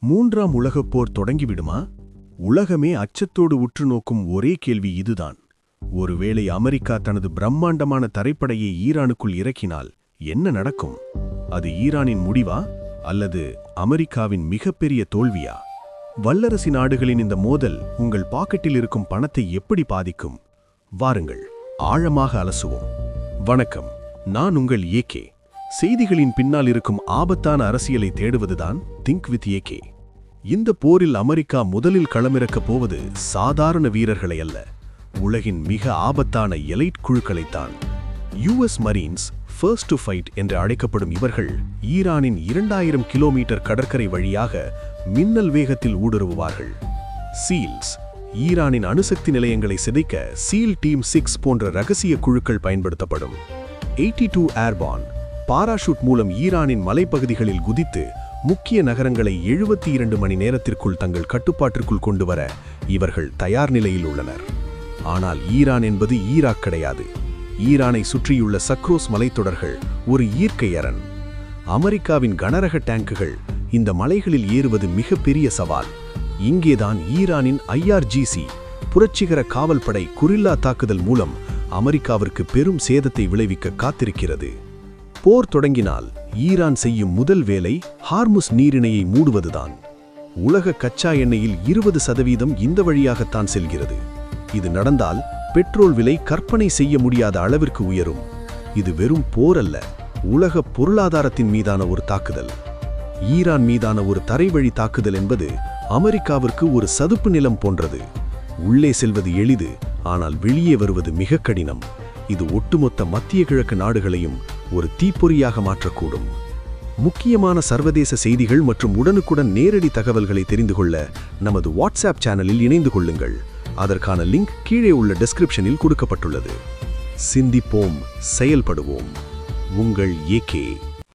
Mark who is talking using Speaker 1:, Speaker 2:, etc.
Speaker 1: மூன்றாம் உலகப் போர் தொடங்கிவிடுமா? உலகமே அச்சத்தோடு உற்று நோக்கும் ஒரே கேள்வி இதுதான். ஒருவேளை அமெரிக்கா தனது பிரம்மாண்டமான தரைப்படையை ஈரானுக்குள் இறக்கினால் என்ன நடக்கும்? அது ஈரானின் முடிவா அல்லது அமெரிக்காவின் மிகப்பெரிய தோல்வியா? வல்லரசு நாடுகளின் இந்த மோதல் உங்கள் பாக்கெட்டில் இருக்கும் பணத்தை எப்படி பாதிக்கும்? வாருங்கள், ஆழமாக அலசுவோம். வணக்கம், நான் உங்கள் ஏகே. செய்திகளின் பின்னால் இருக்கும் ஆபத்தான அரசியலை தேடுவதுதான் திங்க் வித் ஏகே. இந்த போரில் அமெரிக்கா முதலில் களமிறக்கப் போவது சாதாரண வீரர்களை அல்ல, உலகின் மிக ஆபத்தான எலைட் குழுக்களைத்தான். US Marines first to fight என்று அழைக்கப்படும் இவர்கள் ஈரானின் 2000 கிலோமீட்டர் கடற்கரை வழியாக மின்னல் வேகத்தில் ஊடுருவுவார்கள். சீல்ஸ், ஈரானின் அணுசக்தி நிலையங்களை சிதைக்க சீல் டீம் 6 போன்ற ரகசிய குழுக்கள் பயன்படுத்தப்படும். 82 ஏர்பான், பாராஷூட் மூலம் ஈரானின் மலைப்பகுதிகளில் குதித்து முக்கிய நகரங்களை 72 மணி நேரத்திற்குள் தங்கள் கட்டுப்பாட்டிற்குள் கொண்டுவர இவர்கள் தயார் நிலையில் உள்ளனர். ஆனால் ஈரான் என்பது ஈராக் கிடையாது. ஈரானை சுற்றியுள்ள சக்ரோஸ் மலைத்தொடர்கள் ஒரு இயற்கை அரண். அமெரிக்காவின் கனரக டேங்குகள் இந்த மலைகளில் ஏறுவது மிகப்பெரிய சவால். இங்கேதான் ஈரானின் IRGC புரட்சிகர காவல்படை குரில்லா தாக்குதல் மூலம் அமெரிக்காவிற்கு பெரும் சேதத்தை விளைவிக்க காத்திருக்கிறது. போர் தொடங்கினால் ஈரான் செய்யும் முதல் வேலை ஹார்முஸ் நீரிணையை மூடுவதுதான். உலக கச்சா எண்ணெயில் 20% இந்த வழியாகத்தான் செல்கிறது. இது நடந்தால் பெட்ரோல் விலை கற்பனை செய்ய முடியாத அளவிற்கு உயரும். இது வெறும் போர் அல்ல, உலக பொருளாதாரத்தின் மீதான ஒரு தாக்குதல். ஈரான் மீதான ஒரு தரைவழி தாக்குதல் என்பது அமெரிக்காவிற்கு ஒரு சதுப்பு நிலம் போன்றது. உள்ளே செல்வது எளிது, ஆனால் வெளியே வருவது மிக கடினம். இது ஒட்டுமொத்த மத்திய கிழக்கு நாடுகளையும் ஒரு தீப்பொறியாக மாற்றக்கூடும். முக்கியமான சர்வதேச செய்திகள் மற்றும் உடனுக்குடன் நேரடி தகவல்களை தெரிந்து கொள்ள நமது வாட்ஸ்அப் சேனலில் இணைந்து கொள்ளுங்கள். அதற்கான லிங்க் கீழே உள்ள டிஸ்கிரிப்ஷனில் கொடுக்கப்பட்டுள்ளது. சிந்திப்போம், செயல்படுவோம். உங்கள் ஏகே.